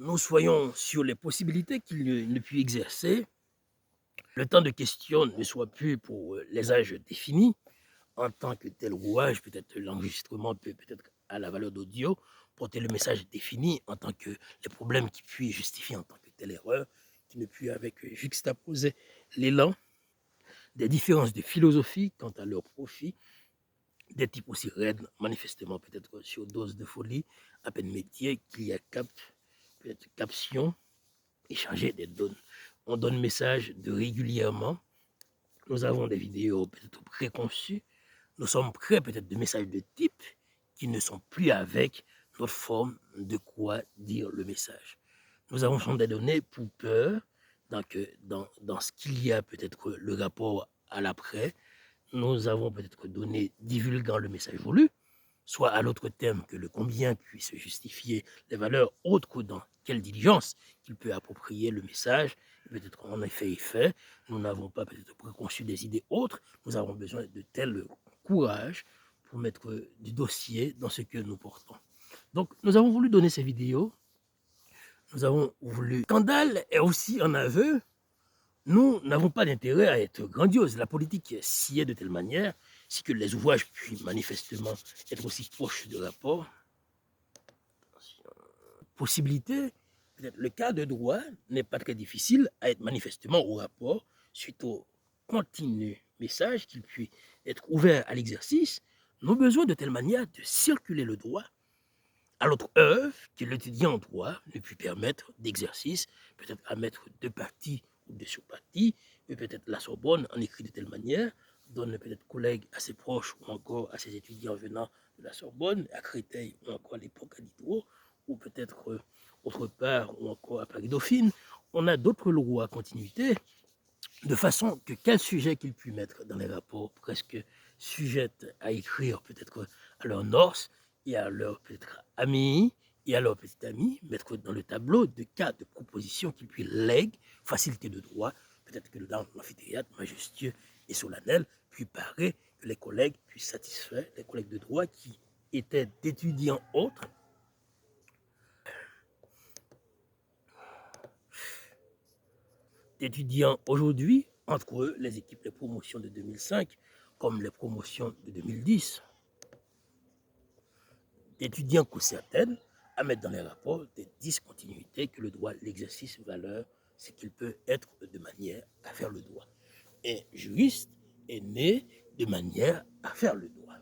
nous soyons sur les possibilités qu'il ne puisse exercer, le temps de question ne soit plus pour les âges définis, en tant que tel rouage, peut-être l'enregistrement peut-être à la valeur d'audio, porter le message défini en tant que les problèmes qui puissent justifier en tant que telle erreur, qui ne puisse avec juxtaposer l'élan des différences de philosophie quant à leur profit, des types aussi raides, manifestement peut-être sur dose de folie, à peine métier, qu'il y a peut-être caption, échanger des données. On donne message de régulièrement. Nous avons des vidéos peut-être préconçues. Nous sommes prêts peut-être de messages de type qui ne sont plus avec notre forme de quoi dire le message. Nous avons changé des données pour peur dans ce qu'il y a peut-être le rapport à l'après. Nous avons peut-être donné divulguant le message voulu, soit à l'autre thème que le combien puisse justifier les valeurs autres que dans quelle diligence qu'il peut approprier le message. Peut-être en effet, nous n'avons pas peut-être préconçu des idées autres, nous avons besoin de tel courage pour mettre du dossier dans ce que nous portons. Donc nous avons voulu donner ces vidéos, nous avons voulu... Scandale est aussi un aveu. Nous n'avons pas d'intérêt à être grandiose. La politique s'y est de telle manière, si que les ouvrages puissent manifestement être aussi proches de rapport. Possibilité, peut-être le cas de droit n'est pas très difficile à être manifestement au rapport suite au continu message qu'il puisse être ouvert à l'exercice. Nous avons besoin de telle manière de circuler le droit à l'autre œuvre que l'étudiant en droit ne puisse permettre d'exercice, peut-être à mettre de partie ou de sur-partie, et peut-être la Sorbonne en écrit de telle manière, donne peut-être collègues à ses proches ou encore à ses étudiants venant de la Sorbonne, à Créteil ou encore à l'époque à Diderot, ou peut-être autre part ou encore à Paris-Dauphine. On a d'autres lois à continuité, de façon que quel sujet qu'ils puissent mettre dans les rapports presque sujettes à écrire peut-être à leur norse et à leur peut-être amis et à leur petit ami, mettre dans le tableau de cas de propositions qu'ils puissent lèguer, facilité de droit, peut-être que dans l'amphithéâtre majestueux et solennel, puis paraît que les collègues puissent satisfaire, les collègues de droit qui étaient d'étudiants autres, d'étudiants aujourd'hui, entre eux, les équipes, les promotions de 2005, comme les promotions de 2010, d'étudiants que certaines, à mettre dans les rapports des discontinuités que le droit, l'exercice valeur, c'est qu'il peut être de manière à faire le droit. Un juriste est né de manière à faire le droit.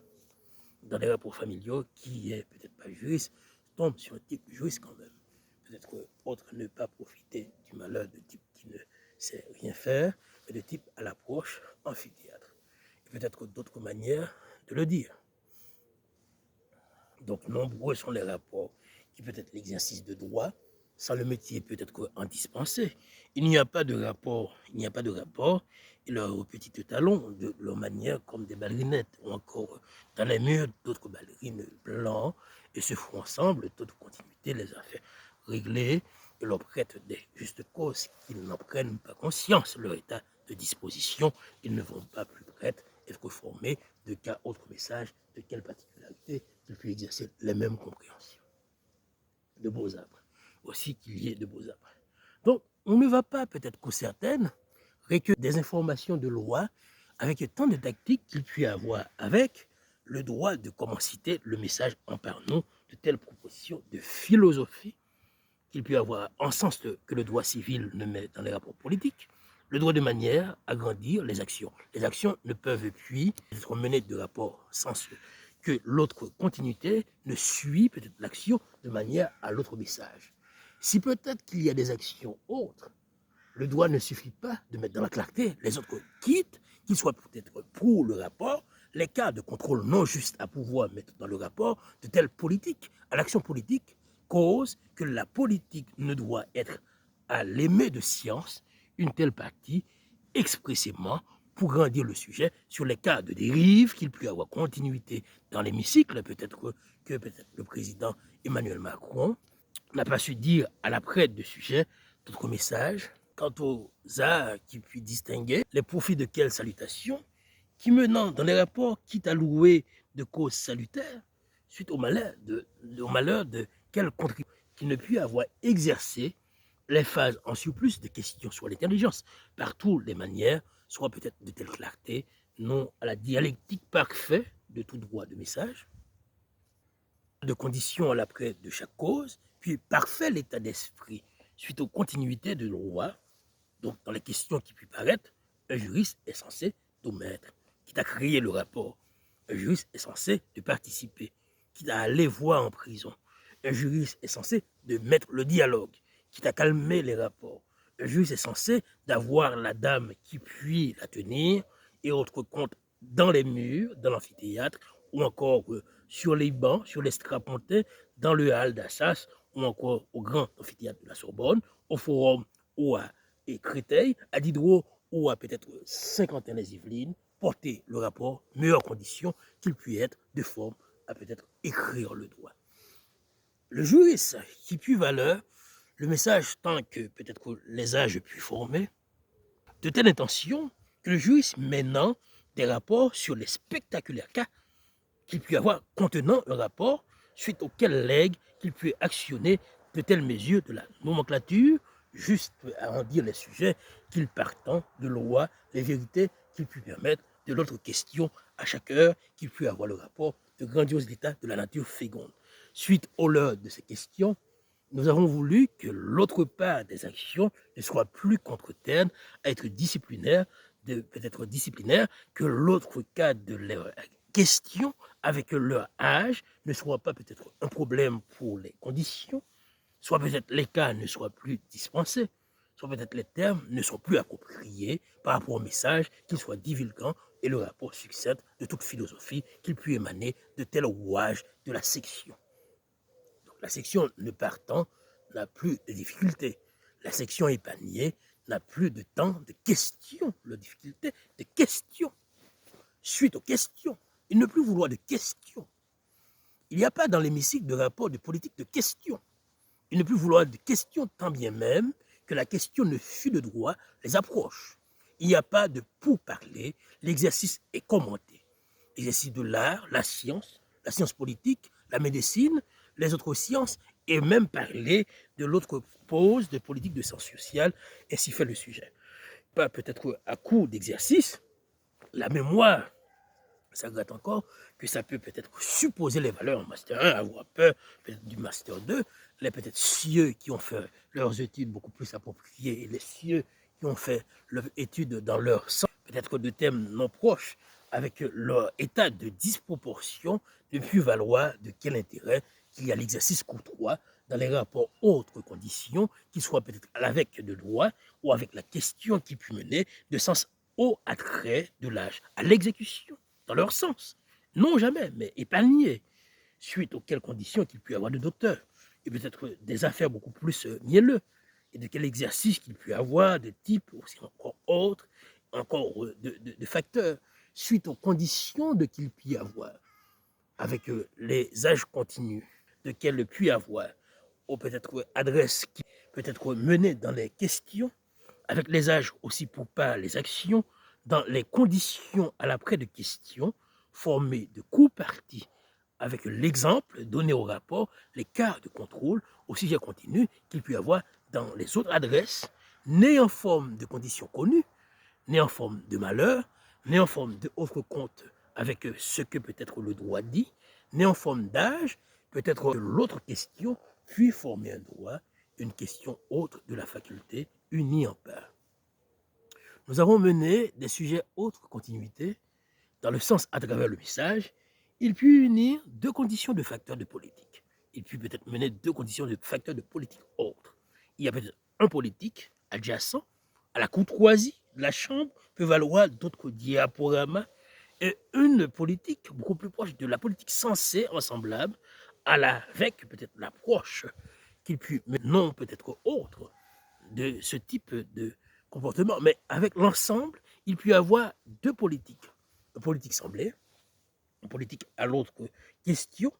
Dans les rapports familiaux, qui est peut-être pas juriste, tombe sur un type juriste quand même. Peut-être qu'autre ne pas profiter du malheur de type qui ne sait rien faire, mais de type à l'approche amphithéâtre. Et peut-être d'autres manières de le dire. Donc, nombreux sont les rapports qui peut être l'exercice de droit, sans le métier peut être indispensé. Il n'y a pas de rapport, et leurs petits talons, de leur manière comme des ballerinettes, ou encore dans les murs, d'autres ballerines blancs, et se font ensemble, toute continuité, les affaires réglées, et leur prêtent des justes causes qu'ils n'en prennent pas conscience, leur état de disposition, ils ne vont pas plus prêts être formés de cas autre message, de quelle particularité qu'il puisse exercer les mêmes compréhensions. De beaux arbres. Aussi qu'il y ait de beaux arbres. Donc, on ne va pas peut-être qu'aux certaines recueillir des informations de loi avec tant de tactiques qu'il puisse avoir avec le droit de comment citer le message en parlant de telles propositions de philosophie qu'il puisse avoir en sens que le droit civil ne met dans les rapports politiques, le droit de manière à grandir les actions. Les actions ne peuvent puis être menées de rapport sans que l'autre continuité ne suit peut-être l'action de manière à l'autre message. Si peut-être qu'il y a des actions autres, le droit ne suffit pas de mettre dans la clarté, les autres quittent, qu'ils soient peut-être pour le rapport, les cas de contrôle non juste à pouvoir mettre dans le rapport de telles politiques, à l'action politique, cause que la politique ne doit être à l'aimer de science une telle partie expressément pour grandir le sujet sur les cas de dérive qu'il peut y avoir continuité dans l'hémicycle, peut-être que peut-être le président Emmanuel Macron n'a pas su dire à la prête de sujet d'autres messages quant aux arts qui puissent distinguer les profits de quelle salutation qui menant dans les rapports quitte à louer de causes salutaires suite au malheur de quelle contribution qu'il ne puisse avoir exercé les phases en surplus de questions sur l'intelligence, par toutes les manières, soit peut-être de telle clarté, non à la dialectique parfaite de tout droit de message, de conditions à l'après de chaque cause, puis parfait l'état d'esprit suite aux continuités de droit. Donc, dans les questions qui puissent paraître, un juriste est censé d'omettre, quitte à créer le rapport. Un juriste est censé de participer, quitte à aller voir en prison. Un juriste est censé de mettre le dialogue, quitte à calmer les rapports. Un juriste est censé d'avoir la dame qui puisse la tenir et autres comptes dans les murs, dans l'amphithéâtre, ou encore sur les bancs, sur les strapontins, dans le hall d'Assas, ou encore au grand amphithéâtre de la Sorbonne, au forum ou à Créteil, à Diderot ou à peut-être Saint-Quentin-les-Yvelines, porter le rapport, meilleures conditions qu'il puisse être de forme à peut-être écrire le droit. Le juriste qui puis valeur, le message tant que peut-être que les âges puissent former, de telle intention que le juriste maintenant des rapports sur les spectaculaires cas qu'il puisse avoir contenant un rapport suite auquel lègue qu'il puisse actionner de telles mesures de la nomenclature, juste à en dire les sujets qu'il partant de loi, les vérités qu'il puisse permettre de l'autre question à chaque heure qu'il puisse avoir le rapport de grandiose état de la nature féconde. Suite au leur de ces questions, nous avons voulu que l'autre part des actions ne soit plus contre-terre à être disciplinaire, peut-être disciplinaire, que l'autre cas de leur question avec leur âge ne soit pas peut-être un problème pour les conditions, soit peut-être les cas ne soient plus dispensés, soit peut-être les termes ne sont plus appropriés par rapport au message qu'ils soient divulgants et le rapport succède de toute philosophie qu'il puisse émaner de tel rouage de la section. Donc, la section ne partant n'a plus de difficultés. La section épargnée n'a plus de temps de questions, la difficulté de questions. Suite aux questions, il ne plus vouloir de questions. Il n'y a pas dans l'hémicycle de rapport de politique de questions. Il ne plus vouloir de questions tant bien même que la question ne fût de droit les approche. Il n'y a pas de pourparler, l'exercice est commenté. L'exercice de l'art, la science politique, la médecine, les autres sciences, et même parler de l'autre pose de politique de sciences sociales, ainsi fait le sujet. Pas peut-être à coup d'exercice, la mémoire, ça regrette encore que ça peut peut-être supposer les valeurs en master 1, avoir peur peut-être du master 2, les peut-être cieux qui ont fait leurs études beaucoup plus appropriées et les cieux qui ont fait leurs études dans leur sens, peut-être de thèmes non proches, avec leur état de disproportion, ne plus valoir de quel intérêt qu'il y a l'exercice courtois dans les rapports autres conditions, qui soient peut-être avec de droit ou avec la question qui peut mener de sens au attrait de l'âge, à l'exécution, dans leur sens. Non jamais, mais épargné, suite auxquelles conditions qu'il peut y avoir de docteur, et peut-être des affaires beaucoup plus mielleux, et de quel exercice qu'il peut y avoir, de type aussi encore autre, encore de facteurs, suite aux conditions de qu'il peut y avoir, avec les âges continus, de quel peut y avoir, ou peut-être adresse qui peut être menée dans les questions, avec les âges aussi pour pas les actions, dans les conditions à l'après de questions, formées de coups partis, avec l'exemple donné au rapport, les cas de contrôle au sujet continu qu'il peut y avoir dans les autres adresses, nées en forme de conditions connues, nées en forme de malheur, nées en forme d'autres comptes avec ce que peut-être le droit dit, nées en forme d'âge, peut-être l'autre question, puis former un droit, une question autre de la faculté unie en part. Nous avons mené des sujets autres continuités, dans le sens à travers le message, il peut unir deux conditions de facteurs de politique. Il peut peut-être mener deux conditions de facteurs de politique autres. Il y a peut-être un politique adjacent à la courtoisie de la Chambre, peut valoir d'autres diaporamas, et une politique beaucoup plus proche de la politique censée, ensemblable, avec peut-être l'approche qu'il peut, mais non peut-être autre, de ce type de comportement. Mais avec l'ensemble, il peut y avoir deux politiques. Une politique semblée, une politique à l'autre question,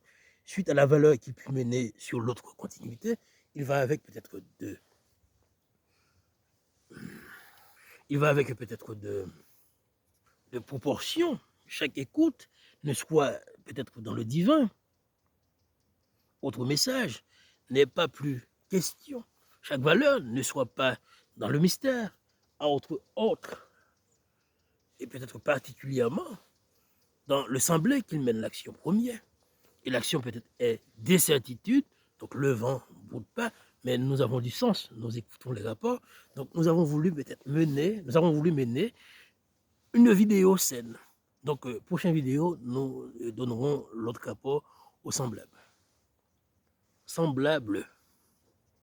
suite à la valeur qu'il peut mener sur l'autre continuité, il va avec peut-être de proportions. Chaque écoute ne soit peut-être dans le divin, autre message, n'est pas plus question. Chaque valeur ne soit pas dans le mystère, entre autres, et peut-être particulièrement dans le semblé qu'il mène l'action première. Et l'action peut-être est des certitudes, donc le vent ne bouge pas, mais nous avons du sens, nous écoutons les rapports, donc nous avons voulu mener une vidéo saine. Donc, prochaine vidéo, nous donnerons l'autre rapport au semblable. Semblable.